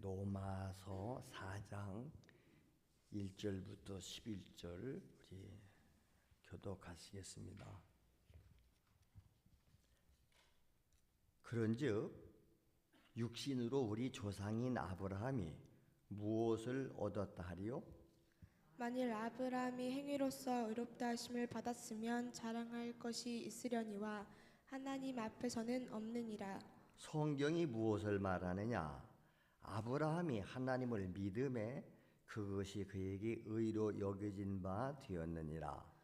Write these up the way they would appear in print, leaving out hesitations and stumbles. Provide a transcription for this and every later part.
로마서 4장 1절부터 11절 우리 교독하시겠습니다. 그런즉 육신으로 우리 조상인 아브라함이 무엇을 얻었다 하리요? 만일 아브라함이 행위로서 의롭다 하심을 받았으면 자랑할 것이 있으려니와 하나님 앞에서는 없느니라. 성경이 무엇을 말하느냐? 아브라함이 하나님을 믿음에 그것이 그에게 의로 여겨진 바 되었느니라.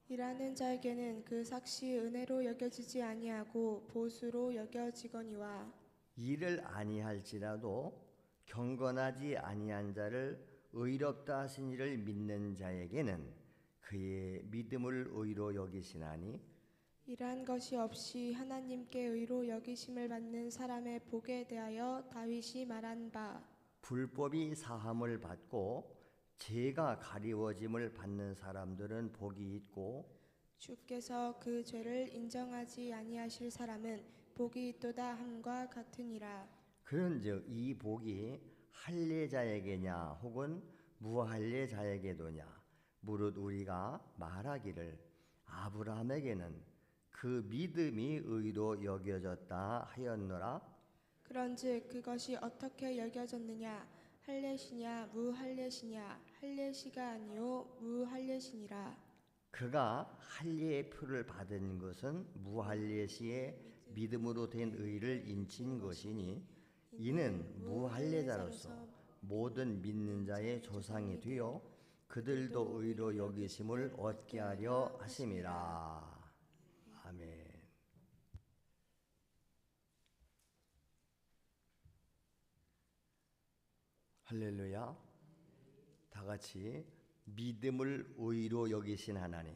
일하는 자에게는 그 삭시 은혜로 여겨지지 아니하고 보수로 여겨지거니와 일을 아니할지라도 경건하지 아니한 자를 의롭다 하신 이를 믿는 자에게는 그의 믿음을 의로 여기시나니 일한 것이 없이 하나님께 의로 여기심을 받는 사람의 복에 대하여 다윗이 말한 바 불법이 사함을 받고 죄가 가리워짐을 받는 사람들은 복이 있고 주께서 그 죄를 인정하지 아니하실 사람은 복이 있도다 함과 같으니라. 그런즉 이 복이 할례자에게냐 혹은 무할례자에게도냐 무릇 우리가 말하기를 아브라함에게는 그 믿음이 의로 여겨졌다 하였노라. 그런즉 그것이 어떻게 여겨졌느냐? 할례시냐 무할례시냐? 할례시가 아니요 무할례시니라. 그가 할례의 표를 받은 것은 무할례시의 믿음으로 된 의를 인친 것이니 이는 무할례자로서 모든 믿는 자의 조상이 되어 그들도 의로 여기심을 얻게 하려 하심이라. 아멘. 할렐루야. 다 같이 믿음을 의로 여기신 하나님.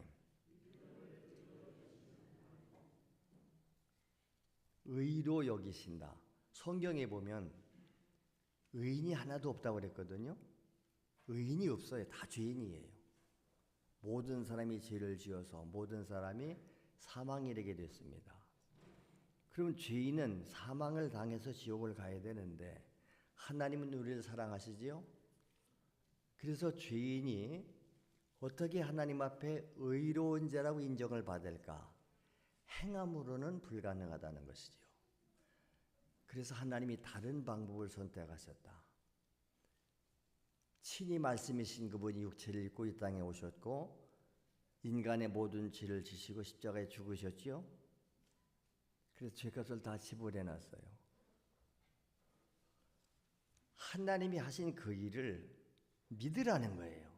의로 여기신다. 성경에 보면 의인이 하나도 없다고 그랬거든요. 의인이 없어요. 다 죄인이에요. 모든 사람이 죄를 지어서 모든 사람이 사망에 이르게 됐습니다. 그럼 죄인은 사망을 당해서 지옥을 가야 되는데 하나님은 우리를 사랑하시지요? 그래서 죄인이 어떻게 하나님 앞에 의로운 자라고 인정을 받을까? 행함으로는 불가능하다는 것이지요. 그래서 하나님이 다른 방법을 선택하셨다. 친히 말씀이신 그분이 육체를 입고 이 땅에 오셨고 인간의 모든 죄를 지시고 십자가에 죽으셨지요. 그래서 죄값을 다 지불해 놨어요. 하나님이 하신 그 일을 믿으라는 거예요.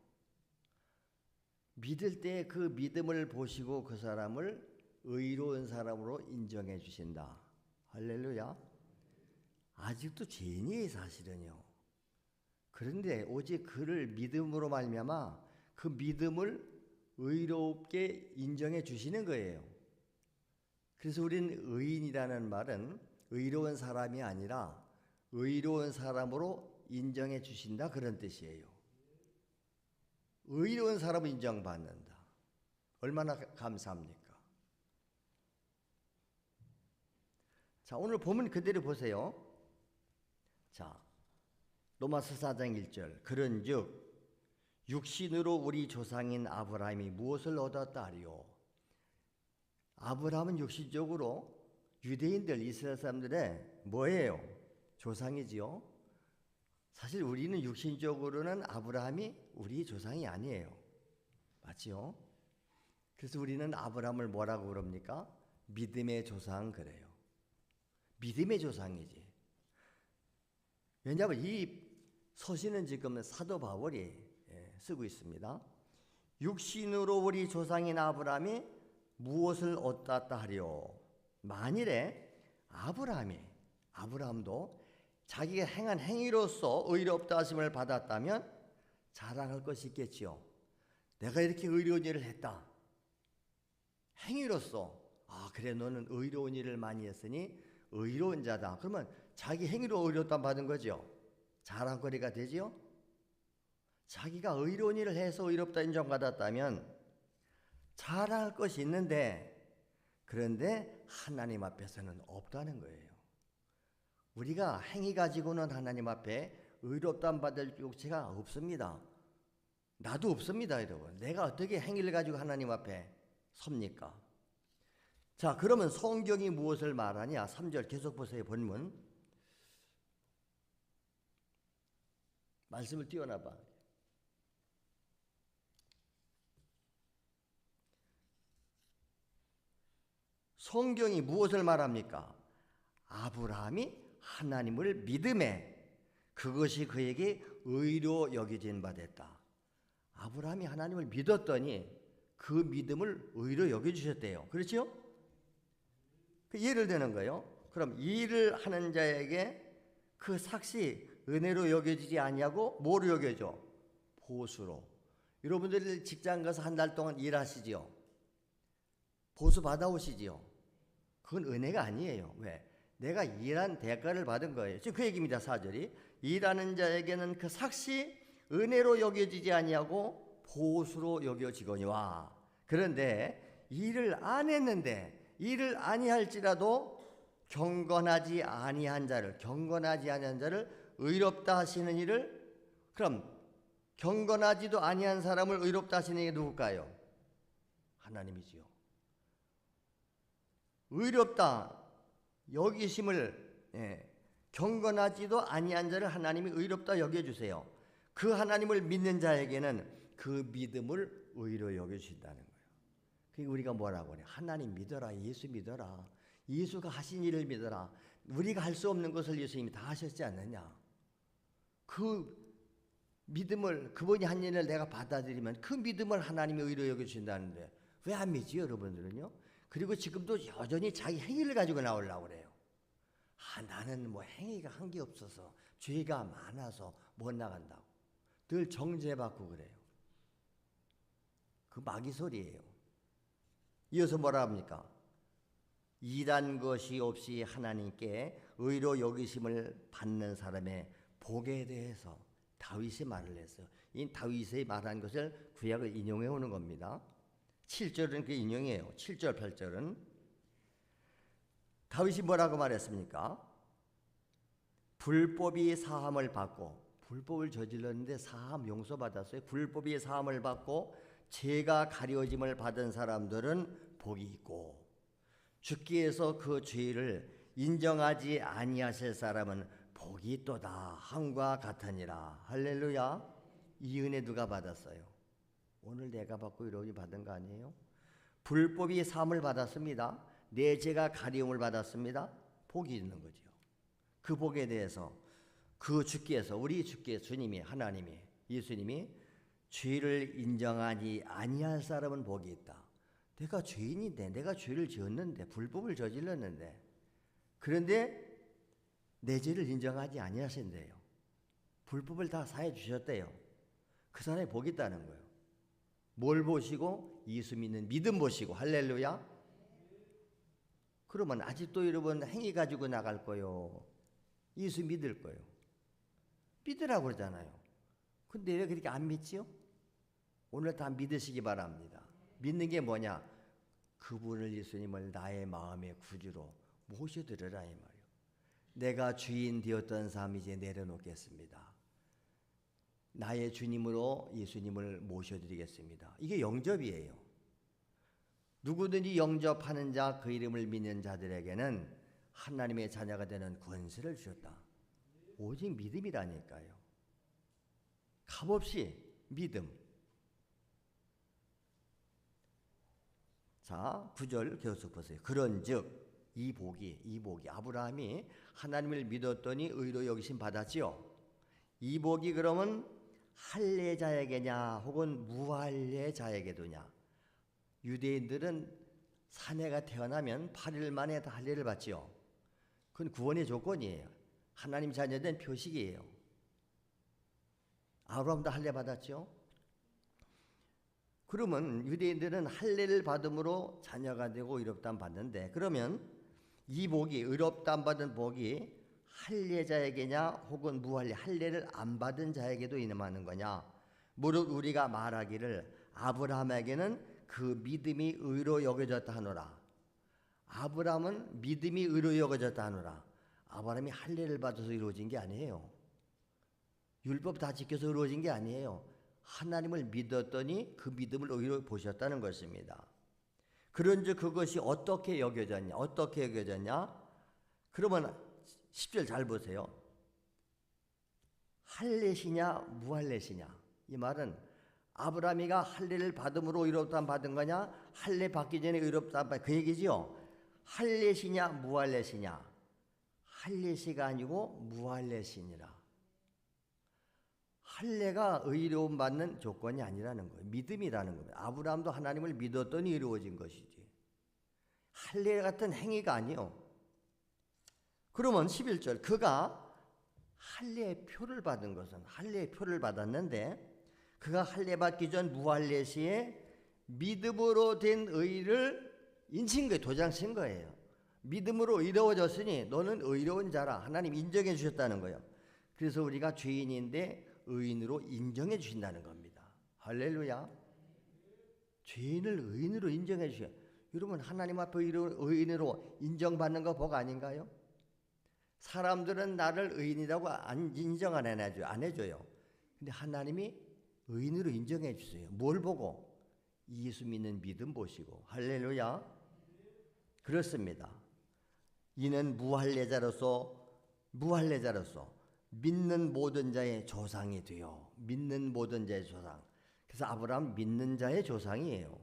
믿을 때 그 믿음을 보시고 그 사람을 의로운 사람으로 인정해 주신다. 할렐루야. 아직도 죄인이에요, 사실은요. 그런데 오직 그를 믿음으로 말미암아 그 믿음을 의롭게 인정해 주시는 거예요. 그래서 우리는 의인이라는 말은 의로운 사람이 아니라 의로운 사람으로 인정해 주신다 그런 뜻이에요. 의로운 사람을 인정받는다. 얼마나 감사합니까? 자, 오늘 본문 그대로 보세요. 자, 로마서 4장 1절. 그런즉 육신으로 우리 조상인 아브라함이 무엇을 얻었다 하리요? 아브라함은 육신적으로 유대인들 이스라엘 사람들의 뭐예요? 조상이지요. 사실 우리는 육신적으로는 아브라함이 우리 조상이 아니에요. 맞지요? 그래서 우리는 아브라함을 뭐라고 그럽니까? 믿음의 조상 그래요. 믿음의 조상이지. 왜냐하면 이 서신은 지금 사도 바울이 쓰고 있습니다. 육신으로 우리 조상인 아브라함이 무엇을 얻었다 하리요? 만일에 아브라함도 자기가 행한 행위로서 의롭다 하심을 받았다면 자랑할 것이 있겠지요. 내가 이렇게 의로운 일을 했다. 행위로서 그래 너는 의로운 일을 많이 했으니 의로운 자다. 그러면 자기 행위로 의롭다 받은 거죠. 자랑거리가 되지요. 자기가 의로운 일을 해서 의롭다 인정받았다면 자랑할 것이 있는데 그런데 하나님 앞에서는 없다는 거예요. 우리가 행위 가지고는 하나님 앞에 의롭다함 받을 육체가 없습니다. 나도 없습니다, 여러분. 내가 어떻게 행위를 가지고 하나님 앞에 섭니까? 자, 그러면 성경이 무엇을 말하냐? 3절 계속 보세요. 본문 말씀을 띄워놔봐. 성경이 무엇을 말합니까? 아브라함이 하나님을 믿음에 그것이 그에게 의로 여겨진 바 됐다. 아브라함이 하나님을 믿었더니 그 믿음을 의로 여겨주셨대요. 그렇죠? 예를 드는 거예요. 그럼 일을 하는 자에게 그 삭시 은혜로 여겨지지 아니하고 뭐로 여겨져? 보수로. 여러분들 직장 가서 한 달 동안 일하시지요? 보수 받아오시지요? 그건 은혜가 아니에요. 왜? 내가 일한 대가를 받은 거예요. 지금 그 얘기입니다. 4절이 일하는 자에게는 그 삭시 은혜로 여겨지지 아니하고 보수로 여겨지거니와. 그런데 일을 안 했는데 일을 아니할지라도 경건하지 아니한 자를 의롭다 하시는 이를, 그럼 경건하지도 아니한 사람을 의롭다 하시는 게 누굴까요? 하나님이지요. 의롭다 여기심을 경건하지도 아니한 자를 하나님이 의롭다 여겨주세요. 그 하나님을 믿는 자에게는 그 믿음을 의로 여겨주신다는 거예요. 그러니까 우리가 뭐라고 그래? 하나님 믿어라. 예수 믿어라. 예수가 하신 일을 믿어라. 우리가 할 수 없는 것을 예수님이 다 하셨지 않느냐. 그 믿음을, 그분이 한 일을 내가 받아들이면 그 믿음을 하나님이 의로 여겨주신다는데 왜 안 믿지 여러분들은요? 그리고 지금도 여전히 자기 행위를 가지고 나오려고 그래요. 나는 뭐 행위가 한 게 없어서 죄가 많아서 못 나간다고 늘 정죄받고 그래요. 그 마귀 소리예요. 이어서 뭐라 합니까? 일한 것이 없이 하나님께 의로 여기심을 받는 사람의 복에 대해서 다윗이 말을 했어요. 이 다윗이 말한 것을 구약을 인용해 오는 겁니다. 7절은 그 인용이에요. 7절 8절은 다윗이 뭐라고 말했습니까? 불법이 사함을 받고, 불법을 저질렀는데 사함 용서받았어요. 불법이 사함을 받고 죄가 가려짐을 받은 사람들은 복이 있고, 주께서 그 죄를 인정하지 아니하실 사람은 복이 있도다 함과 같으니라. 할렐루야. 이 은혜 누가 받았어요? 오늘 내가 받고 여러분이 받은 거 아니에요? 불법이 사함을 받았습니다. 내 죄가 가리움을 받았습니다. 복이 있는 거죠. 그 복에 대해서 그 주께서, 우리 주께, 주님이, 하나님이, 예수님이 죄를 인정하지 아니할 사람은 복이 있다. 내가 죄인인데, 내가 죄를 지었는데, 불법을 저질렀는데, 그런데 내 죄를 인정하지 아니하신대요. 불법을 다 사해 주셨대요. 그 사람이 복이 있다는 거예요. 뭘 보시고? 예수 믿는 믿음 보시고. 할렐루야. 그러면 아직도 여러분 행위 가지고 나갈 거요? 예수 믿을 거요? 믿으라고 그러잖아요. 근데 왜 그렇게 안 믿지요? 오늘 다 믿으시기 바랍니다. 믿는 게 뭐냐? 그분을, 예수님을 나의 마음의 구주로 모셔드려라 이 말이에요. 내가 주인 되었던 삶 이제 내려놓겠습니다. 나의 주님으로 예수님을 모셔드리겠습니다. 이게 영접이에요. 누구든지 영접하는 자, 그 이름을 믿는 자들에게는 하나님의 자녀가 되는 권세를 주셨다. 오직 믿음이라니까요. 값없이 믿음. 자, 9절 계속 보세요. 그런즉 이 복이 아브라함이 하나님을 믿었더니 의로 여기심 받았지요. 이 복이 그러면 할례자에게냐 혹은 무할례자에게도냐? 유대인들은 사내가 태어나면 8일 만에 다 할례를 받지요. 그건 구원의 조건이에요. 하나님 자녀된 표식이에요. 아브라함도 할례 받았죠. 그러면 유대인들은 할례를 받음으로 자녀가 되고 의롭다함 받는데, 그러면 이 복이, 의롭다함 받은 복이 할례자에게냐 혹은 무할례, 할례를 안 받은 자에게도 임하는 거냐? 무릇 우리가 말하기를 아브라함에게는 그 믿음이 의로 여겨졌다 하노라. 아브라함은 믿음이 의로 여겨졌다 하노라. 아브라함이 할례를 받아서 이루어진 게 아니에요. 율법 다 지켜서 의로워진 게 아니에요. 하나님을 믿었더니 그 믿음을 의로 보셨다는 것입니다. 그런즉 그것이 어떻게 여겨졌냐? 어떻게 여겨졌냐? 그러면 10절 잘 보세요. 할례시냐 무할례시냐? 이 말은 아브라함이가 할례를 받음으로 의롭다 받은 거냐? 할례 받기 전에 의롭다 받은 그 얘기지요. 할례시냐 무할례시냐? 할례시가 아니고 무할례시니라. 할례가 의로움 받는 조건이 아니라는 거예요. 믿음이라는 겁니다. 아브라함도 하나님을 믿었더니 의로워진 것이지. 할례 같은 행위가 아니요. 그러면 11절 그가 할례의 표를 받은 것은 할례의 표를 받았는데 그가 할례 받기 전 무할례 시에 믿음으로 된 의를 인친 거예요. 도장친 거예요. 믿음으로 의로워졌으니 너는 의로운 자라. 하나님 인정해 주셨다는 거예요. 그래서 우리가 죄인인데 의인으로 인정해 주신다는 겁니다. 할렐루야. 죄인을 의인으로 인정해 주셔요. 여러분 하나님 앞에 의인으로 인정받는 거 복 아닌가요? 사람들은 나를 의인이라고 인정 안 해줘요. 근데 하나님이 의인으로 인정해 주세요. 뭘 보고? 예수 믿는 믿음 보시고. 할렐루야. 그렇습니다. 이는 무할례자로서 믿는 모든 자의 조상이 되어 믿는 모든 자의 조상. 그래서 아브라함 믿는 자의 조상이에요.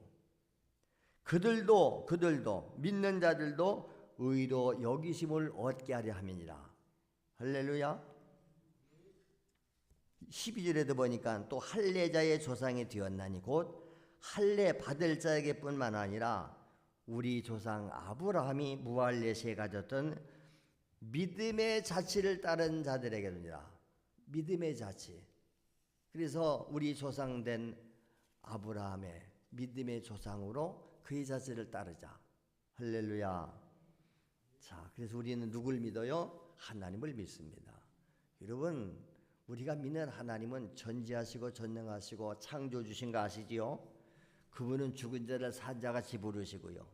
그들도 믿는 자들도 의로 여기심을 얻게 하려 함이니라. 할렐루야. 12절에도 보니까 또 할례자의 조상이 되었나니 곧 할례 받을 자에게뿐만 아니라 우리 조상 아브라함이 무할례시에 가졌던 믿음의 자치를 따른 자들에게니라. 믿음의 자치. 그래서 우리 조상된 아브라함의 믿음의 조상으로 그의 자치를 따르자. 할렐루야. 자, 그래서 우리는 누굴 믿어요? 하나님을 믿습니다. 여러분, 우리가 믿는 하나님은 전지하시고 전능하시고 창조 주신 거 아시지요? 그분은 죽은 자를 산 자같이 부르시고요.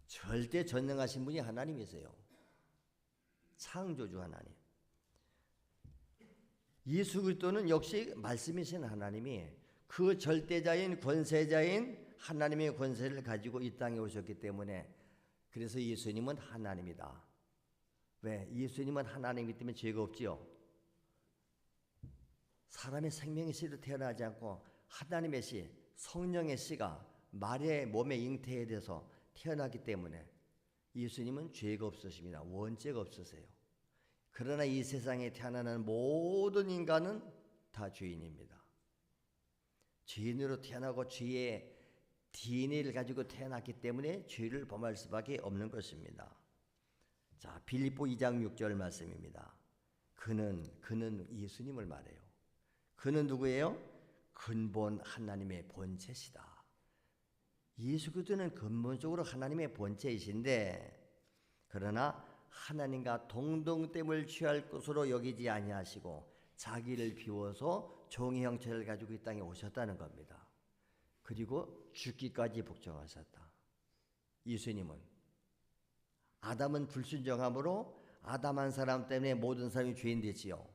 절대 전능하신 분이 하나님이세요. 창조주 하나님. 예수 그리스도는 역시 말씀이신 하나님이 그 절대자인 권세자인 하나님의 권세를 가지고 이 땅에 오셨기 때문에 그래서 예수님은 하나님이다. 왜? 예수님은 하나님이기 때문에 죄가 없지요. 사람의 생명의 씨로 태어나지 않고 하나님의 씨, 성령의 씨가 말의 몸에 잉태돼서 태어나기 때문에 예수님은 죄가 없으십니다. 원죄가 없으세요. 그러나 이 세상에 태어나는 모든 인간은 다 죄인입니다. 죄인으로 태어나고 죄의 DNA를 가지고 태어났기 때문에 죄를 범할 수밖에 없는 것입니다. 자, 빌립보 2장 6절 말씀입니다. 그는 예수님을 말해요. 그는 누구예요? 근본 하나님의 본체시다. 예수 그리스도는 근본적으로 하나님의 본체이신데 그러나 하나님과 동등됨을 취할 것으로 여기지 아니하시고 자기를 비워서 종의 형체를 가지고 이 땅에 오셨다는 겁니다. 그리고 죽기까지 복종하셨다. 예수님은 아담은 불순종함으로 아담 한 사람 때문에 모든 사람이 죄인 됐지요.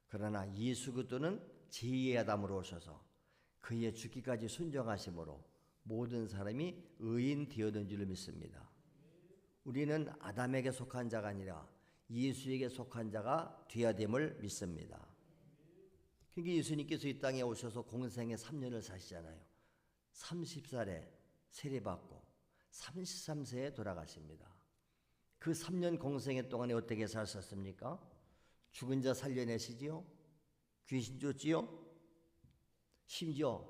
그러나 예수 그리스도는 제2의 아담으로 오셔서 그의 죽기까지 순종하심으로 모든 사람이 의인 되었는 줄 믿습니다. 우리는 아담에게 속한 자가 아니라 예수에게 속한 자가 되어야 됨을 믿습니다. 그러니까 예수님께서 이 땅에 오셔서 공생에 3년을 사시잖아요. 30살에 세례받고 33세에 돌아가십니다. 그 3년 공생애 동안에 어떻게 사셨습니까? 죽은 자 살려내시지요? 귀신 쫓지요? 심지어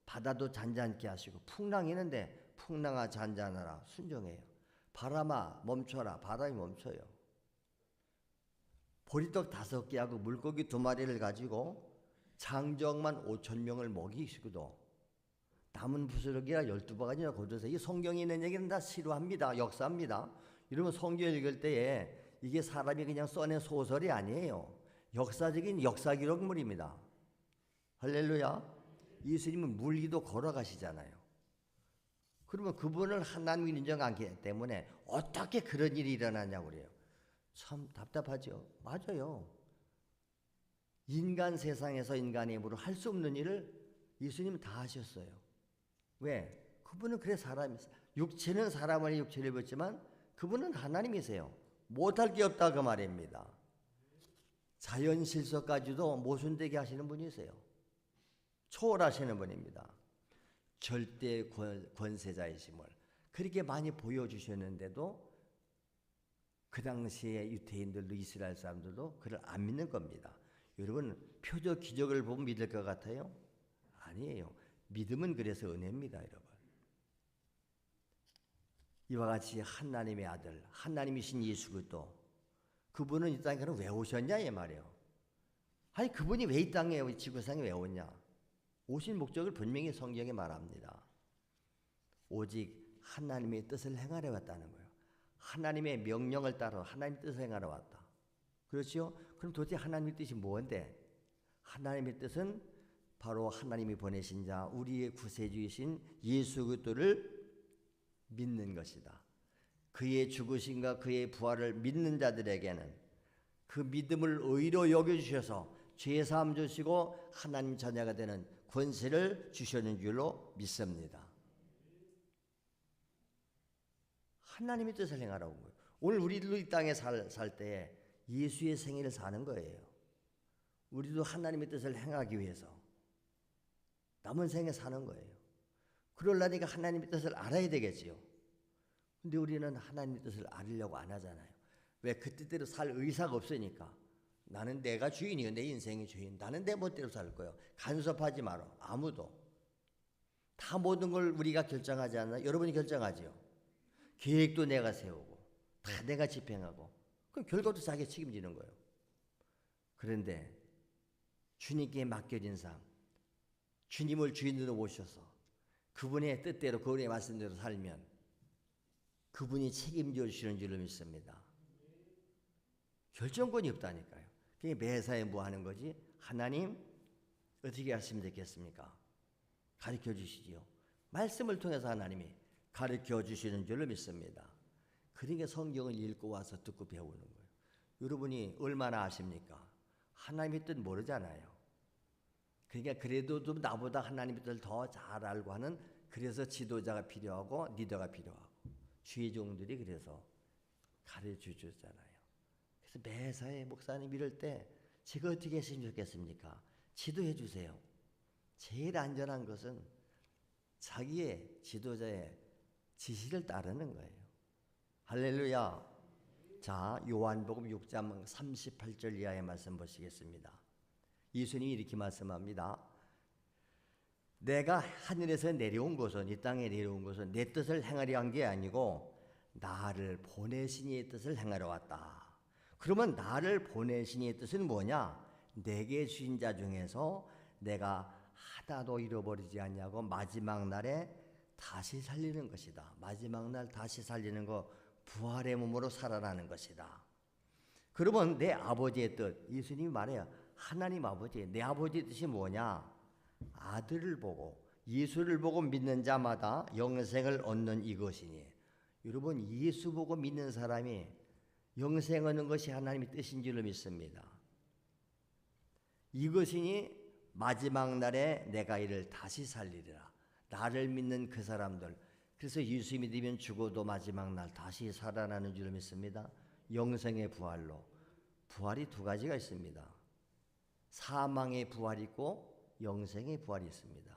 바다도 잔잔케 하시고 풍랑이는데 풍랑아 잔잔하라 순종해요. 바람아 멈춰라 바람이 멈춰요. 보리떡 5개하고 물고기 2마리를 가지고 장정만 5,000명을 먹이시고도 남은 부스러기가 12바가지나 거둬서 이 성경에 있는 얘기는 다 실화입니다. 역사입니다. 여러분 성경 읽을 때에 이게 사람이 그냥 써낸 소설이 아니에요. 역사적인 역사 기록물입니다. 할렐루야. 예수님은 물리도 걸어가시잖아요. 그러면 그분을 하나님이 인정하기 때문에 어떻게 그런 일이 일어나냐고 그래요. 참 답답하죠. 맞아요. 인간 세상에서 인간의 힘으로 할 수 없는 일을 예수님은 다 하셨어요. 왜? 그분은 그래 사람이 육체는 사람의 육체를 입었지만 그분은 하나님이세요. 못할 게 없다 그 말입니다. 자연 실수까지도 모순되게 하시는 분이세요. 초월하시는 분입니다. 절대 권세자이심을 그렇게 많이 보여주셨는데도 그 당시에 유대인들도 이스라엘 사람들도 그를 안 믿는 겁니다. 여러분 표적 기적을 보면 믿을 것 같아요? 아니에요. 믿음은 그래서 은혜입니다, 여러분. 이와 같이 하나님의 아들, 하나님이신 예수 그리스도 그분은 이 땅에 왜 오셨냐 이 말이에요. 아니 그분이 왜 이 땅에 지구상에 왜 오냐? 오신 목적을 분명히 성경에 말합니다. 오직 하나님의 뜻을 행하려 왔다는 거예요. 하나님의 명령을 따라 하나님의 뜻을 행하러 왔다. 그렇죠? 그럼 도대체 하나님의 뜻이 뭔데? 하나님의 뜻은 바로 하나님이 보내신 자 우리의 구세주이신 예수 그리스도를 믿는 것이다. 그의 죽으심과 그의 부활을 믿는 자들에게는 그 믿음을 의로 여겨주셔서 죄사함 주시고 하나님 자녀가 되는 권세를 주시는 줄로 믿습니다. 하나님의 뜻을 행하라고 온 거예요. 오늘 우리들도 이 땅에 살 때 예수의 생애를 사는 거예요. 우리도 하나님의 뜻을 행하기 위해서 남은 생에 사는 거예요. 그러려니까 하나님의 뜻을 알아야 되겠지요. 근데 우리는 하나님의 뜻을 알으려고 안 하잖아요. 왜? 그 뜻대로 살 의사가 없으니까. 나는 내가 주인이요. 내 인생의 주인. 나는 내 멋대로 살 거예요. 간섭하지 마라. 아무도. 다 모든 걸 우리가 결정하지 않나? 여러분이 결정하지요. 계획도 내가 세우고 다 내가 집행하고 그럼 결과도 자기가 책임지는 거예요. 그런데 주님께 맡겨진 삶, 주님을 주인으로 모셔서 그분의 뜻대로 그분의 말씀대로 살면 그분이 책임져 주시는 줄로 믿습니다. 결정권이 없다니까요. 그게 매사에 뭐 하는 거지? 하나님 어떻게 하시면 되겠습니까? 가르쳐 주시지요. 말씀을 통해서 하나님이 가르쳐 주시는 줄로 믿습니다. 그러니까 성경을 읽고 와서 듣고 배우는 거예요. 여러분이 얼마나 아십니까? 하나님의 뜻 모르잖아요. 그러니까 그래도 좀 나보다 하나님의 뜻을 더 잘 알고 하는 그래서 지도자가 필요하고 리더가 필요하고 주의 종들이 그래서 가르쳐 주잖아요. 그래서 매사에 목사님 이럴 때 제가 어떻게 했으면 좋겠습니까? 지도해 주세요. 제일 안전한 것은 자기의 지도자의 지시를 따르는 거예요. 할렐루야. 자, 요한복음 6장 38절 이하의 말씀 보시겠습니다. 예수님이 이렇게 말씀합니다. 내가 하늘에서 내려온 것은 이 땅에 내려온 것은 내 뜻을 행하려 한 게 아니고 나를 보내신 이의 뜻을 행하러 왔다. 그러면 나를 보내신 이의 뜻은 뭐냐? 내게 주신 자 중에서 내가 하나도 잃어버리지 않냐고 마지막 날에 다시 살리는 것이다. 마지막 날 다시 살리는 거 부활의 몸으로 살아나는 것이다. 그러면 내 아버지의 뜻, 예수님이 말해요. 하나님 아버지, 내 아버지의 뜻이 뭐냐? 아들을 보고 예수를 보고 믿는 자마다 영생을 얻는 이것이니. 여러분 예수 보고 믿는 사람이 영생 얻는 것이 하나님의 뜻인 줄로 믿습니다. 이것이니 마지막 날에 내가 이를 다시 살리리라. 나를 믿는 그 사람들. 그래서 예수 믿으면 죽어도 마지막 날 다시 살아나는 줄로 믿습니다. 영생의 부활로. 부활이 두 가지가 있습니다. 사망의 부활이 있고 영생의 부활이 있습니다.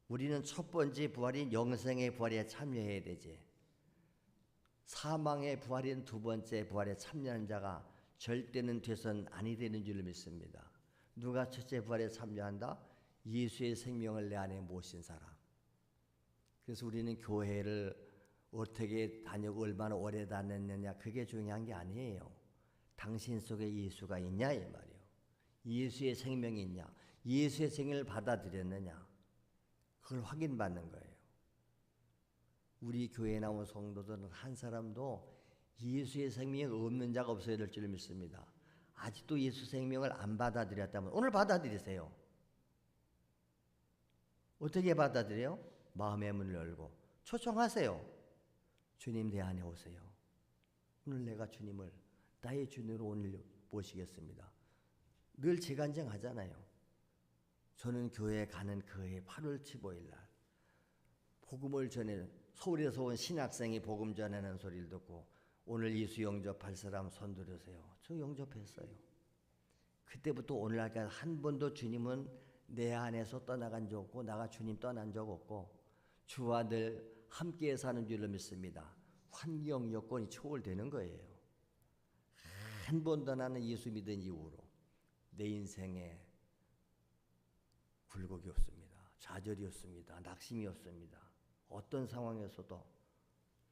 우리는 첫 번째 부활인 영생의 부활에 참여해야 되지. 사망의 부활인 두 번째 부활에 참여하는 자가 절대는 돼선 아니 되는 줄로 믿습니다. 누가 첫째 부활에 참여한다? 예수의 생명을 내 안에 모신 사람. 그래서 우리는 교회를 어떻게 다니고 얼마나 오래 다녔느냐 그게 중요한 게 아니에요. 당신 속에 예수가 있냐 이 말이에요. 예수의 생명이 있냐, 예수의 생명을 받아들였느냐 그걸 확인받는 거예요. 우리 교회에 나온 성도들은 한 사람도 예수의 생명이 없는 자가 없어야 될 줄 믿습니다. 아직도 예수 생명을 안 받아들였다면 오늘 받아들이세요. 어떻게 받아들여요? 마음의 문을 열고 초청하세요. 주님 내 안에 오세요. 오늘 내가 주님을 나의 주님으로 오늘 모시겠습니다. 늘 재간증하잖아요. 저는 교회에 가는 그해 8월 15일 날 복음을 전해 서울에서 온 신학생이 복음 전하는 소리를 듣고 오늘 예수 영접할 사람 손 들으세요. 저 영접했어요. 그때부터 오늘날까지 한 번도 주님은 내 안에서 떠나간 적 없고 나가 주님 떠난 적 없고 주와 늘 함께 사는 줄로 믿습니다. 환경 여건이 초월되는 거예요. 한 번도 나는 예수 믿은 이후로 내 인생에 굴곡이 없습니다. 좌절이 없습니다. 낙심이 없습니다. 어떤 상황에서도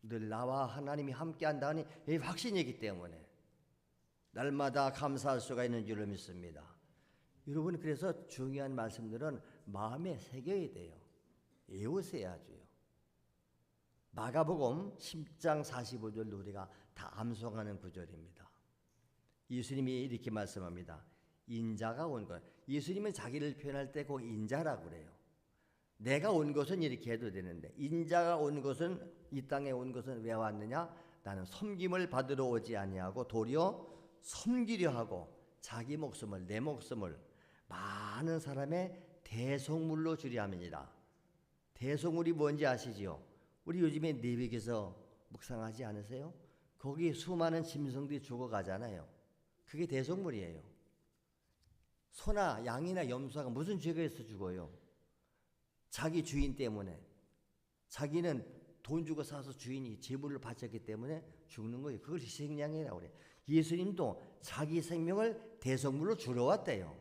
늘 나와 하나님이 함께 한다니 이 확신이기 때문에 날마다 감사할 수가 있는 줄로 믿습니다. 여러분, 그래서 중요한 말씀들은 마음에 새겨야 돼요. 외우셔야죠. 마가복음 10장 45절도 우리가 다 암송하는 구절입니다. 예수님이 이렇게 말씀합니다. 인자가 온 것. 예수님은 자기를 표현할 때 꼭 인자라고 그래요. 내가 온 것은 이렇게 해도 되는데 인자가 온 것은 이 땅에 온 것은 왜 왔느냐? 나는 섬김을 받으러 오지 아니하고 도리어 섬기려 하고 자기 목숨을 내 목숨을 많은 사람의 대속물로 주려 함이니라. 대속물이 뭔지 아시지요? 우리 요즘에 내백에서 묵상하지 않으세요? 거기 수많은 짐승들이 죽어가잖아요. 그게 대속물이에요. 소나 양이나 염소가 무슨 죄가 있어 죽어요? 자기 주인 때문에. 자기는 돈 주고 사서 주인이 제물을 바쳤기 때문에 죽는 거예요. 그걸 희생양이라고 그래요. 예수님도 자기 생명을 대속물로 주러 왔대요.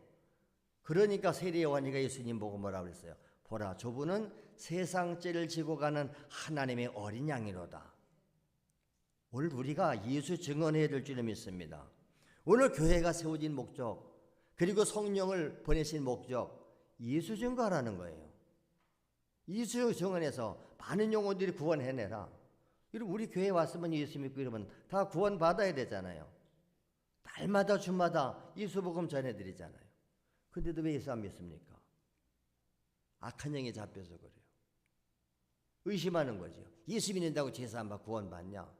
그러니까 세례 요한이가 예수님 보고 뭐라고 그랬어요? 보라, 저분은 세상 죄를 지고 가는 하나님의 어린 양이로다. 오늘 우리가 예수 증언해야 될 줄을 믿습니다. 오늘 교회가 세워진 목적, 그리고 성령을 보내신 목적, 예수 증거하라는 거예요. 예수 증언해서 많은 영혼들이 구원해내라. 여러분, 우리 교회에 왔으면 예수 믿고 이러면 다 구원 받아야 되잖아요. 날마다 주마다 예수 복음 전해드리잖아요. 근데도 왜 예수 안 믿습니까? 악한 영에 잡혀서 그래요. 의심하는 거죠. 예수 믿는다고 제사 안 받고 구원 받냐?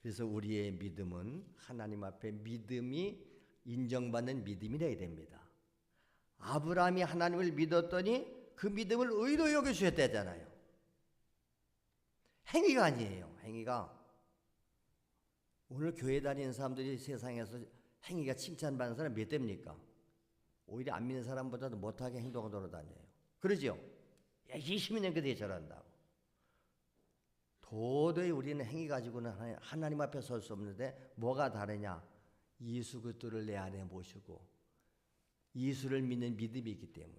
그래서 우리의 믿음은 하나님 앞에 믿음이 인정받는 믿음이라야 됩니다. 아브라함이 하나님을 믿었더니 그 믿음을 의로 여겨주셨다잖아요. 행위가 아니에요. 행위가. 오늘 교회 다니는 사람들이 세상에서 행위가 칭찬받는 사람 몇 대입니까? 오히려 안 믿는 사람보다도 못하게 행동하러 다녀요. 그러죠? 야, 20년 그대로 저런다고. 도저히 우리는 행위 가지고는 하나님 앞에 설 수 없는데 뭐가 다르냐? 예수 그리스도를 내 안에 모시고 예수를 믿는 믿음이 있기 때문에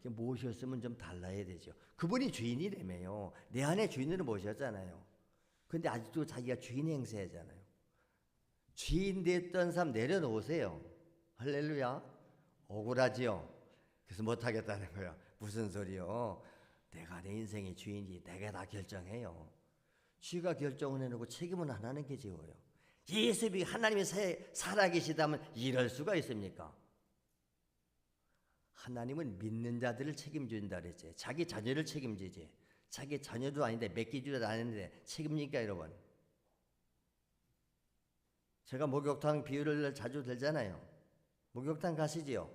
모셨으면 좀 달라야 되죠. 그분이 주인이라며요. 내 안에 주인으로 모셨잖아요. 근데 아직도 자기가 주인 행세하잖아요. 주인 됐던 사람 내려놓으세요. 할렐루야. 억울하지요. 그래서 못하겠다는 거야. 무슨 소리요? 내가 내 인생의 주인이 내가 다 결정해요. 쥐가 결정을 해놓고 책임은 하나님께 지워요. 예수님이 하나님이 살아계시다면 이럴 수가 있습니까? 하나님은 믿는 자들을 책임진다 그랬지. 자기 자녀를 책임지지. 자기 자녀도 아닌데 맡기지도 않는데 책임집니까 여러분? 제가 목욕탕 비유를 자주 들잖아요. 목욕탕 가시지요?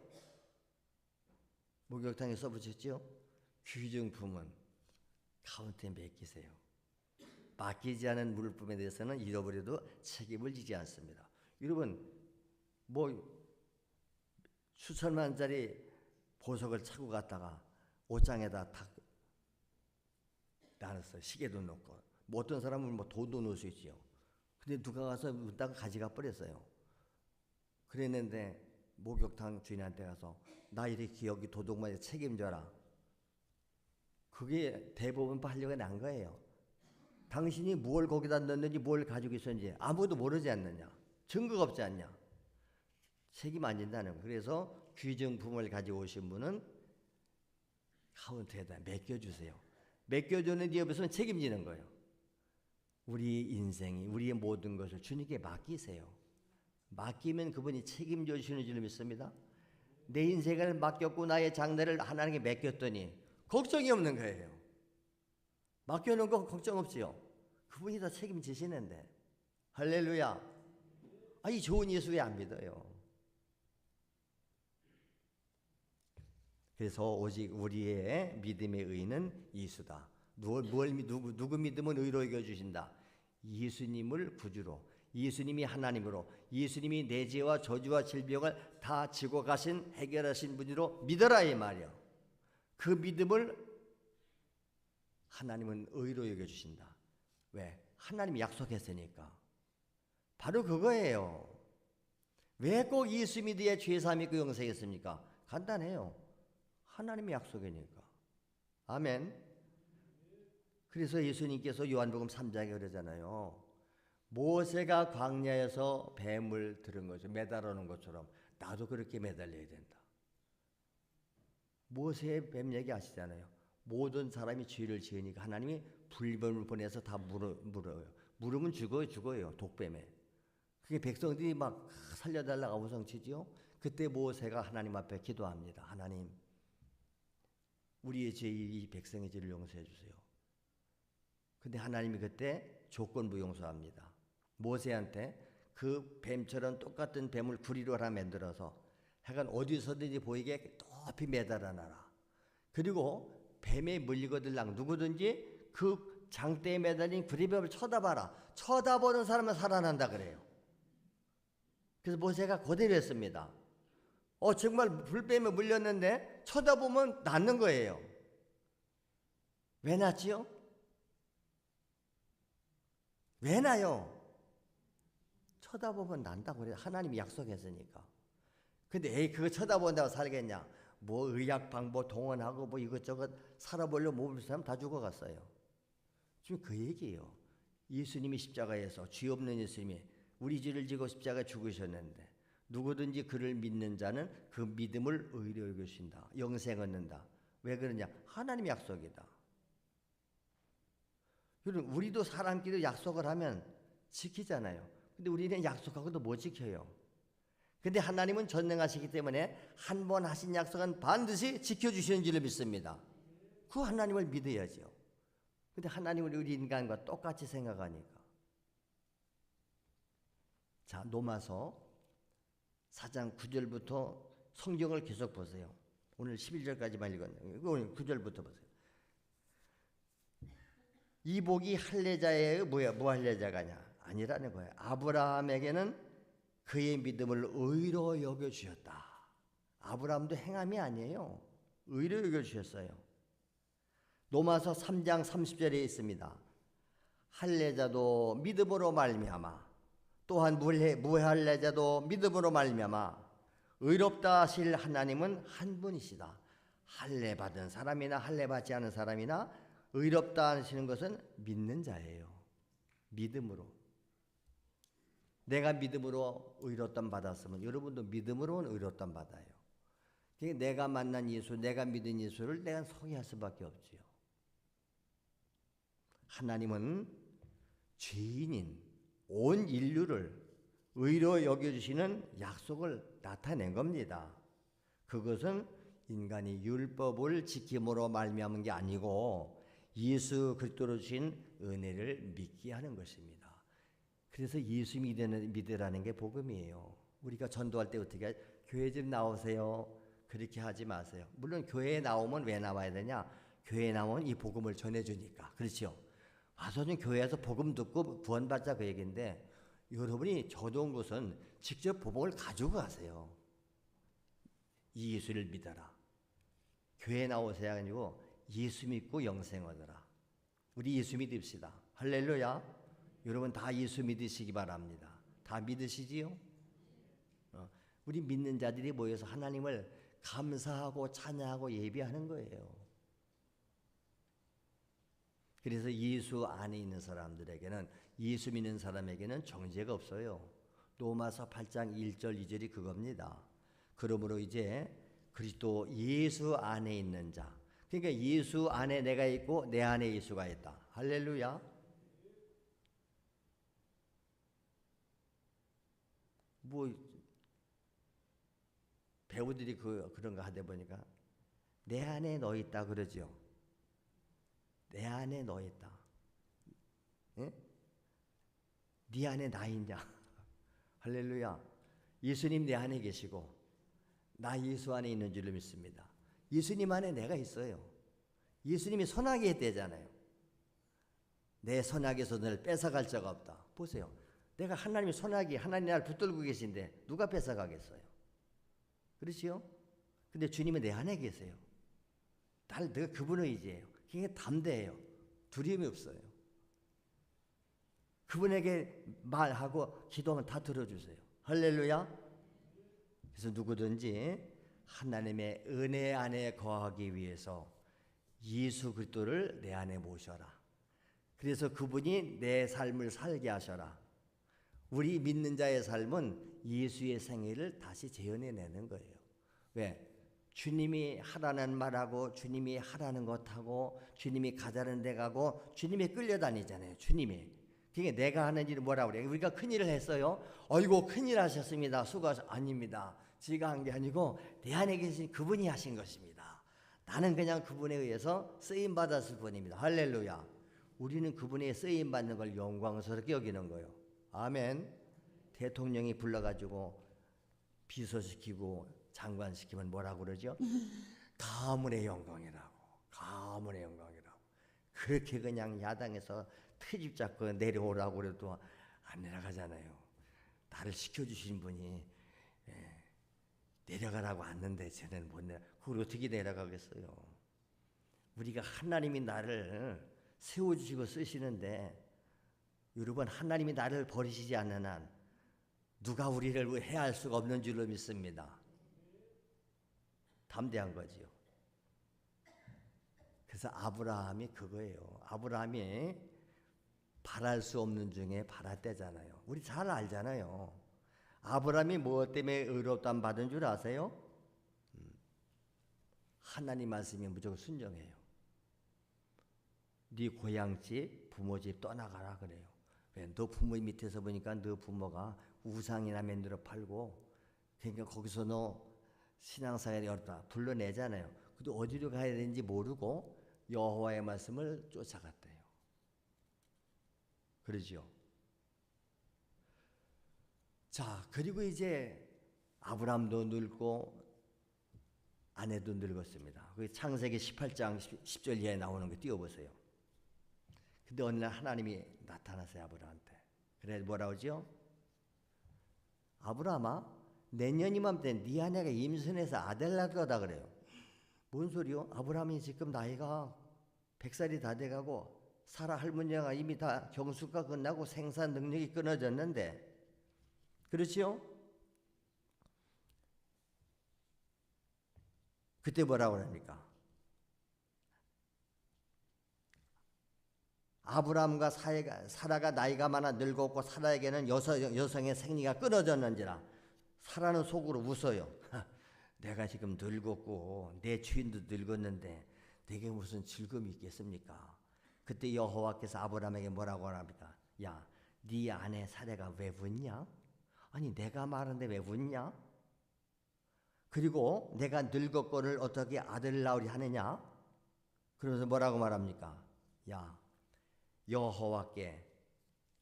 목욕탕에 써보셨지요? 귀중품은 카운터에 맡기세요. 맡기지 않은 물품에 대해서는 잃어버려도 책임을 지지 않습니다. 여러분, 수천만짜리 보석을 차고 갔다가 옷장에다 탁 놔놨어요. 시계도 넣고. 어떤 사람은 돈도 넣을 수 있지요. 근데 누가 가서 묻다가 가져가 버렸어요. 그랬는데 목욕탕 주인한테 가서 나 이렇게 여기 도둑만 책임져라. 그게 대법원 판례가 난 거예요. 당신이 뭘 거기다 넣었는지 뭘 가지고 있었는지 아무도 모르지 않느냐. 증거가 없지 않냐. 책임 안 진다는 거예요. 그래서 귀중품을 가지고 오신 분은 카운터에다 맡겨주세요. 맡겨주는 뒤에 무슨 책임지는 거예요. 우리 인생이 우리의 모든 것을 주님께 맡기세요. 맡기면 그분이 책임져 주시는 줄 믿습니다. 내 인생을 맡겼고 나의 장래를 하나님께 맡겼더니 걱정이 없는 거예요. 맡겨놓은 거 걱정 없지요. 그분이 다 책임지시는데. 할렐루야. 이 좋은 예수 왜 안 믿어요? 그래서 오직 우리의 믿음의 의는 예수다. 누구 믿으면 의로 여겨주신다. 예수님을 구주로, 예수님이 하나님으로, 예수님이 내 죄와 저주와 질병을 다 지고 가신 해결하신 분으로 믿어라 이 말이요. 그 믿음을 하나님은 의로 여겨주신다. 왜? 하나님이 약속했으니까. 바로 그거예요. 왜 꼭 예수 믿어야 죄사함이 있고 영생이 있습니까? 간단해요. 하나님의 약속이니까. 아멘. 그래서 예수님께서 요한복음 3장에 그러잖아요. 모세가 광야에서 뱀을 들은 거죠. 매달아 놓은 것처럼 나도 그렇게 매달려야 된다. 모세의 뱀 얘기 아시잖아요. 모든 사람이 죄를 지으니까 하나님이 불뱀을 보내서 다 물어요. 물으면 죽어요. 독뱀에. 그게 백성들이 막 살려달라고 우성치지요. 그때 모세가 하나님 앞에 기도합니다. 하나님, 우리의 죄, 이 백성의 죄를 용서해 주세요. 근데 하나님이 그때 조건부 용서합니다. 모세한테 그 뱀처럼 똑같은 뱀을 구리로 하나 만들어서 하여간 어디서든지 보이게 높이 매달아 놔라. 그리고 뱀에 물리거들랑 누구든지 그 장대에 매달린 구리뱀을 쳐다봐라. 쳐다보는 사람은 살아난다 그래요. 그래서 모세가 그대로 했습니다. 정말 불뱀에 물렸는데 쳐다보면 낫는 거예요. 왜 낫지요? 왜 나요? 쳐다보면 난다고 그래요. 하나님이 약속했으니까. 근데 그거 쳐다본다고 살겠냐? 뭐 의학 방법 동원하고 뭐 이것저것 살아보려고 몸을 사람 다 죽어갔어요. 지금 그 얘기예요. 예수님이 십자가에서 죄 없는 예수님이 우리 죄를 지고 십자가에 죽으셨는데 누구든지 그를 믿는 자는 그 믿음을 의로 여기신다. 영생 얻는다. 왜 그러냐? 하나님의 약속이다. 그럼 우리도 사람끼리 약속을 하면 지키잖아요. 근데 우리는 약속하고도 못 지켜요. 근데 하나님은 전능하시기 때문에 한 번 하신 약속은 반드시 지켜주시는 줄을 믿습니다. 그 하나님을 믿어야죠. 근데 하나님은 우리 인간과 똑같이 생각하니까. 자, 로마서 4장 9절부터 성경을 계속 보세요. 오늘 11절까지만 읽었네요. 오늘 9절부터 보세요. 이 복이 할례자의 무할례자가냐? 아니라는 거예요. 아브라함에게는 그의 믿음을 의로 여겨주셨다. 아브라함도 행함이 아니에요. 의로 여겨주셨어요. 로마서 3장 30절에 있습니다. 할례자도 믿음으로 말미암아 또한 무할례자도 믿음으로 말미암아 의롭다 하실 하나님은 한 분이시다. 할례 받은 사람이나 할례 받지 않은 사람이나 의롭다 하시는 것은 믿는 자예요. 믿음으로. 내가 믿음으로 의롭담 받았으면 여러분도 믿음으로는 의롭담 받아요. 내가 만난 예수, 내가 믿은 예수를 내가 소개할 수밖에 없지요. 하나님은 죄인인 온 인류를 의로 여겨주시는 약속을 나타낸 겁니다. 그것은 인간이 율법을 지킴으로 말미암은 게 아니고 예수 그리스도로 주신 은혜를 믿게 하는 것입니다. 그래서 예수 믿으라는 게 복음이에요. 우리가 전도할 때 어떻게 교회 좀 나오세요. 그렇게 하지 마세요. 물론 교회에 나오면 왜 나와야 되냐? 교회에 나오면 이 복음을 전해주니까. 그렇죠? 와서 좀 교회에서 복음 듣고 구원받자 그 얘기인데 여러분이 좋은 것은 직접 복음을 가지고 가세요. 이 예수를 믿어라. 교회 나오세요 아니고 예수 믿고 영생 얻어라. 우리 예수 믿읍시다. 할렐루야. 여러분 다 예수 믿으시기 바랍니다. 다 믿으시지요? 우리 믿는 자들이 모여서 하나님을 감사하고 찬양하고 예배하는 거예요. 그래서 예수 안에 있는 사람들에게는 예수 믿는 사람에게는 정죄가 없어요. 로마서 8장 1절 2절이 그겁니다. 그러므로 이제 그리스도 예수 안에 있는 자. 그러니까 예수 안에 내가 있고 내 안에 예수가 있다. 할렐루야. 뭐 배우들이 그런 거 하다 보니까 내 안에 너 있다 그러죠. 내 안에 너 있다. 예? 네 안에 나 있냐? 할렐루야. 예수님 내 안에 계시고 나 예수 안에 있는 줄로 믿습니다. 예수님 안에 내가 있어요. 예수님이 선하게 했대잖아요. 내 선악에서 너를 뺏어갈 자가 없다. 보세요. 내가 하나님이 선하게 하나님 나를 붙들고 계신데 누가 뺏어가겠어요? 그렇지요? 근데 주님은 내 안에 계세요. 내가 그분을 의지해요. 그게 담대해요. 두려움이 없어요. 그분에게 말하고 기도하면 다 들어주세요. 할렐루야. 그래서 누구든지 하나님의 은혜 안에 거하기 위해서 예수 그리스도를 내 안에 모셔라. 그래서 그분이 내 삶을 살게 하셔라. 우리 믿는 자의 삶은 예수의 생애를 다시 재현해내는 거예요. 왜? 주님이 하라는 말하고 주님이 하라는 것하고 주님이 가자는 데 가고 주님이 끌려다니잖아요. 주님이. 그게 내가 하는 일은 뭐라고 그래요? 우리가 큰일을 했어요. 어이고 큰일 하셨습니다. 수고하셨. 아닙니다. 제가 한 게 아니고 내 안에 계신 그분이 하신 것입니다. 나는 그냥 그분에 의해서 쓰임받았을 뿐입니다. 할렐루야. 우리는 그분의 쓰임받는 걸 영광스럽게 여기는 거예요. 아멘. 대통령이 불러가지고 비서시키고 장관시키면 뭐라고 그러죠? 가문의 영광이라고. 가문의 영광이라고. 그렇게 그냥 야당에서 트집 잡고 내려오라고 그래도 안 내려가잖아요. 나를 시켜주신 분이 내려가라고 왔는데 쟤는 못 내려. 그걸 어떻게 내려가겠어요? 우리가 하나님이 나를 세워주시고 쓰시는데 여러분 하나님이 나를 버리시지 않는 한 누가 우리를 해할 수가 없는 줄로 믿습니다. 담대한 거지요. 그래서 아브라함이 그거예요. 아브라함이 바랄 수 없는 중에 바랐대잖아요. 우리 잘 알잖아요. 아브라함이 무엇 때문에 의롭다함 받은 줄 아세요? 하나님 말씀이 무조건 순종해요. 네 고향집 부모집 떠나가라 그래요. 왜? 너 부모 밑에서 보니까 너 부모가 우상이나 만들어 팔고 그러니까 거기서 너 신앙생활이 어렵다 불러내잖아요. 근데 어디로 가야 되는지 모르고 여호와의 말씀을 쫓아갔대요. 그러지요. 자, 그리고 이제 아브라함도 늙고 아내도 늙었습니다. 그 창세기 18장 10절 이하에 나오는 거 띄워보세요. 근데 어느 날 하나님이 나타나세요. 아브라함한테. 그래 뭐라고 하죠? 아브라함아 내년 이맘때 네 아내가 임신해서 아들 낳을 거다 그래요. 뭔 소리요? 아브라함이 지금 나이가 100살이 다 돼가고 사라 할머니가 이미 다 경수가 끝나고 생산 능력이 끊어졌는데 그렇지요? 그때 뭐라고 합니까? 아브라함과 사라가 나이가 많아 늙었고 사라에게는 여성의 생리가 끊어졌는지라 사라는 속으로 웃어요. 내가 지금 늙었고 내 주인도 늙었는데 내게 무슨 즐거움이 있겠습니까? 그때 여호와께서 아브라함에게 뭐라고 합니까? 야, 네 아내 사라가 왜 웃냐? 아니 내가 말하는데 왜 웃냐? 그리고 내가 늙었거늘 어떻게 아들을 낳으리 하느냐? 그러면서 뭐라고 말합니까? 야, 여호와께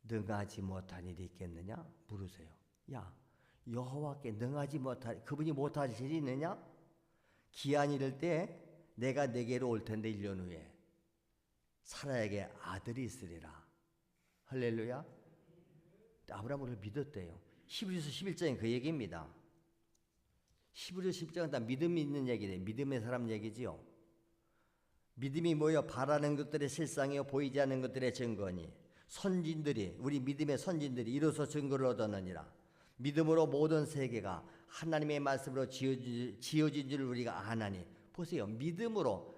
능하지 못한 일이 있겠느냐? 물으세요. 야, 여호와께 능하지 못할 그분이 못할 일이 있느냐? 기한이 이를 때 내가 내게로 올 텐데 1년 후에 사라에게 아들이 있으리라. 할렐루야. 아브라함을 믿었대요. 히브리서 11장에 그 얘기입니다. 히브리서 11장은 다 믿음이 있는 얘기예요. 믿음의 사람 얘기지요. 믿음이 뭐여? 바라는 것들의 실상이요 보이지 않는 것들의 증거니 선진들이 우리 믿음의 선진들이 이로써 증거를 얻었느니라. 믿음으로 모든 세계가 하나님의 말씀으로 지어진 줄 우리가 아나니. 보세요. 믿음으로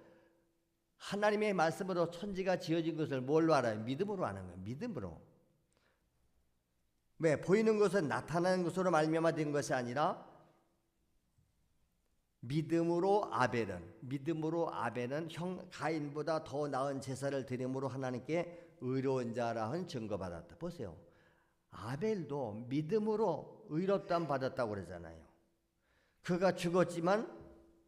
하나님의 말씀으로 천지가 지어진 것을 뭘로 알아요? 믿음으로 아는 거예요. 믿음으로. 왜? 보이는 것은 나타나는 것으로 말미암아 된 것이 아니라 믿음으로 아벨은 형 가인보다 더 나은 제사를 드림으로 하나님께 의로운 자라 한 증거받았다. 보세요. 아벨도 믿음으로 의롭다함 받았다고 그러잖아요. 그가 죽었지만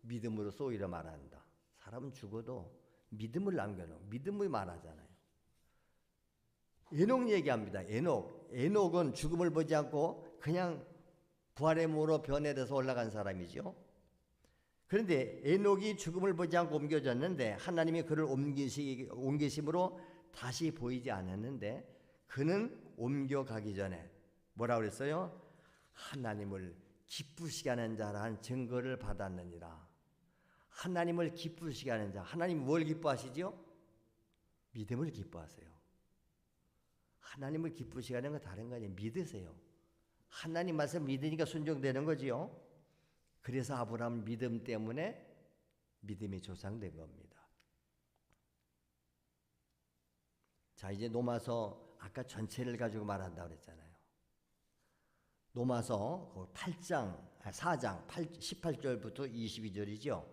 믿음으로써 오히려 말한다. 사람은 죽어도 믿음을 남겨놓은 믿음을 말하잖아요. 에녹 얘기합니다. 에녹은 죽음을 보지 않고 그냥 부활의 몸으로 변해서 올라간 사람이죠. 그런데 에녹이 죽음을 보지 않고 옮겨졌는데 하나님이 그를 옮기심으로 다시 보이지 않았는데 그는 옮겨가기 전에 뭐라고 그랬어요? 하나님을 기쁘시게 하는 자라는 증거를 받았느니라. 하나님을 기쁘시게 하는 자. 하나님 뭘 기뻐하시죠? 믿음을 기뻐하세요. 하나님을 기쁘시게 하는 건 다른 거 아니에요. 믿으세요. 하나님 말씀 믿으니까 순종되는 거지요. 그래서 아브라함 믿음 때문에 믿음이 조상된 겁니다. 자, 이제 로마서 아까 전체를 가지고 말한다고 그랬잖아요. 로마서 4장 18절부터 22절이죠.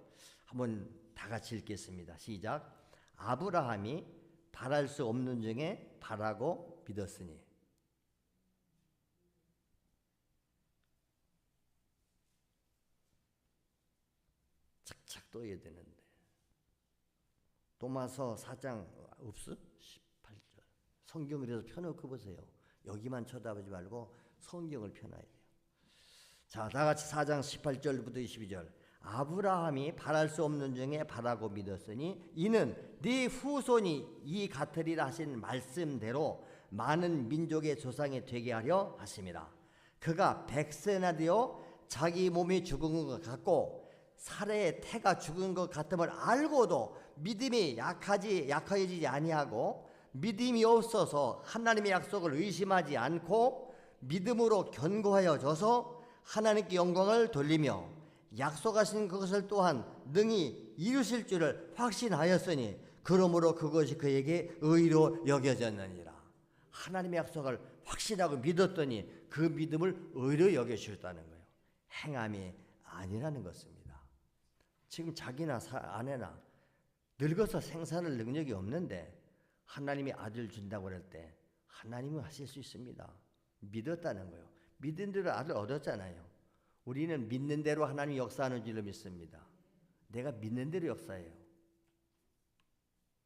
한번 다 같이 읽겠습니다. 시작. 아브라함이 바랄 수 없는 중에 바라고 믿었으니. 착착 떠야 되는데. 로마서 4장 없어? 18절. 성경 그래서 펴놓고 보세요. 여기만 쳐다보지 말고 성경을 펴놔야 돼요. 자, 다 같이 4장 18절부터 22절. 아브라함이 바랄 수 없는 중에 바라고 믿었으니 이는 네 후손이 이 같으리라 하신 말씀대로 많은 민족의 조상이 되게 하려 하심이라. 그가 100세나 되어 자기 몸이 죽은 것 같고 사례의 태가 죽은 것 같음을 알고도 믿음이 약해지지 아니하고 믿음이 없어서 하나님의 약속을 의심하지 않고 믿음으로 견고하여져서 하나님께 영광을 돌리며 약속하신 그것을 또한 능히 이루실 줄을 확신하였으니 그러므로 그것이 그에게 의로 여겨졌느니라. 하나님의 약속을 확신하고 믿었더니 그 믿음을 의로 여겨주셨다는 거예요. 행함이 아니라는 것입니다. 지금 자기나 아내나 늙어서 생산할 능력이 없는데 하나님이 아들 준다고 그럴 때 하나님은 하실 수 있습니다. 믿었다는 거예요. 믿은 대로 아들 얻었잖아요. 우리는 믿는 대로 하나님이 역사하는 줄로 믿습니다. 내가 믿는 대로 역사해요.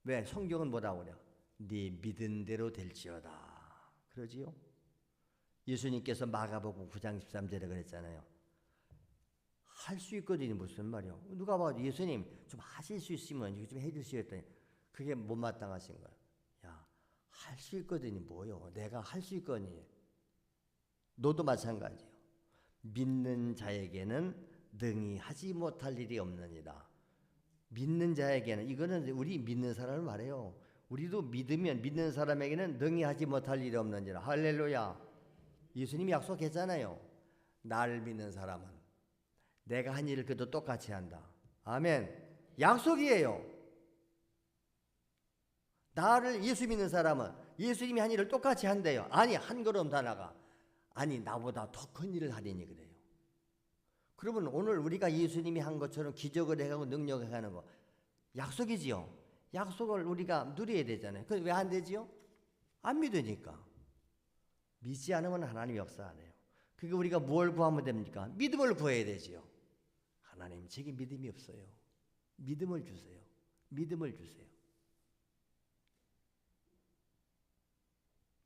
왜? 성경은 뭐라고 그래요? 네 믿은 대로 될지어다. 그러지요? 예수님께서 마가복음 9장 13절에 그랬잖아요. 할 수 있거든요. 무슨 말이요? 누가 봐도 예수님 좀 하실 수 있으면 이거 좀 해주시오 했더니 그게 못마땅하신 거예요. 야, 할 수 있거든요. 뭐요? 내가 할 수 있거니. 너도 마찬가지요. 믿는 자에게는 능히 하지 못할 일이 없느니라. 믿는 자에게는, 이거는 우리 믿는 사람을 말해요. 우리도 믿으면 믿는 사람에게는 능히 하지 못할 일이 없느니라. 할렐루야. 예수님이 약속했잖아요. 나를 믿는 사람은 내가 한 일을 그도 똑같이 한다. 아멘. 약속이에요. 나를 예수 믿는 사람은 예수님이 한 일을 똑같이 한대요. 아니, 한 걸음 더 나가. 아니, 나보다 더 큰 일을 하리니 그래요. 그러면 오늘 우리가 예수님이 한 것처럼 기적을 해가고 능력을 해가는 거 약속이지요. 약속을 우리가 누려야 되잖아요. 그게 왜 안 되지요? 안 믿으니까. 믿지 않으면 하나님 역사 안 해요. 그게 우리가 뭘 구하면 됩니까? 믿음을 구해야 되지요. 하나님, 제게 믿음이 없어요. 믿음을 주세요. 믿음을 주세요.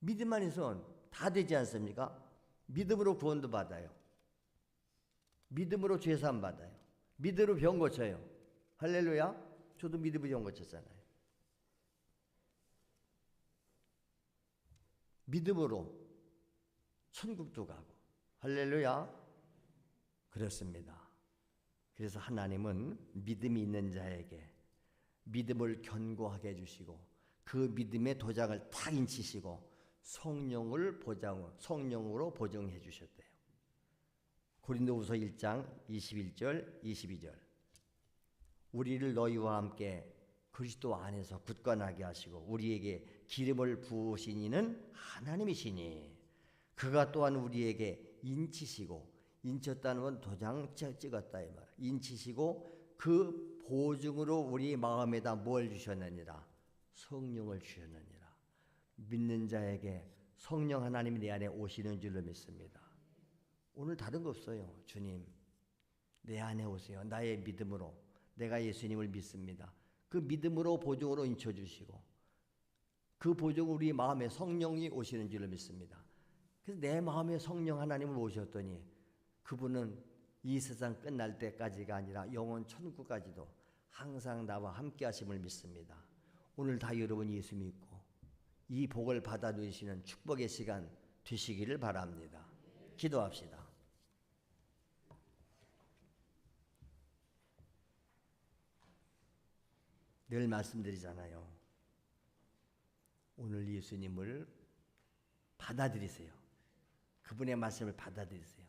믿음만 있으면 다 되지 않습니까? 믿음으로 구원도 받아요. 믿음으로 죄사함 받아요. 믿음으로 병 고쳐요. 할렐루야. 저도 믿음으로 병 고쳤잖아요. 믿음으로 천국도 가고. 할렐루야. 그렇습니다. 그래서 하나님은 믿음이 있는 자에게 믿음을 견고하게 해주시고 그 믿음의 도장을 탁 인치시고 성령으로 보증해 주셨대요. 고린도후서 1장 21절 22절. 우리를 너희와 함께 그리스도 안에서 굳건하게 하시고 우리에게 기름을 부으신 이는 하나님이시니 그가 또한 우리에게 인치시고, 인쳤다는 건 도장 찍었다 이 말. 인치시고 그 보증으로 우리 마음에다 뭘 주셨느니라? 성령을 주셨느니라. 믿는 자에게 성령 하나님이 내 안에 오시는 줄로 믿습니다. 오늘 다른 거 없어요. 주님, 내 안에 오세요. 나의 믿음으로 내가 예수님을 믿습니다. 그 믿음으로 보증으로 인쳐주시고 그 보증으로 우리 마음에 성령이 오시는 줄로 믿습니다. 그래서 내 마음에 성령 하나님을 모셨더니 그분은 이 세상 끝날 때까지가 아니라 영원 천국까지도 항상 나와 함께 하심을 믿습니다. 오늘 다 여러분 예수 믿고 이 복을 받아 누리시는 축복의 시간 되시기를 바랍니다. 기도합시다. 늘 말씀드리잖아요. 오늘 예수님을 받아들이세요. 그분의 말씀을 받아들이세요.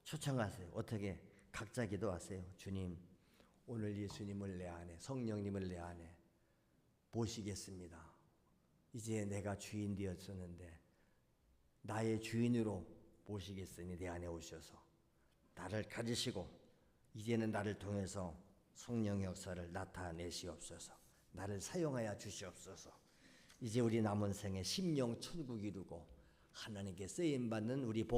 초청하세요. 어떻게? 각자 기도하세요. 주님, 오늘 예수님을 내 안에, 성령님을 내 안에 모시겠습니다. 이제 내가 주인 되었었는데 나의 주인으로 모시겠으니 내 안에 오셔서 나를 가지시고 이제는 나를 통해서 성령 역사를 나타내시옵소서. 나를 사용하여 주시옵소서. 이제 우리 남은 생에 심령 천국 이루고 하나님께 쓰임 받는 우리 복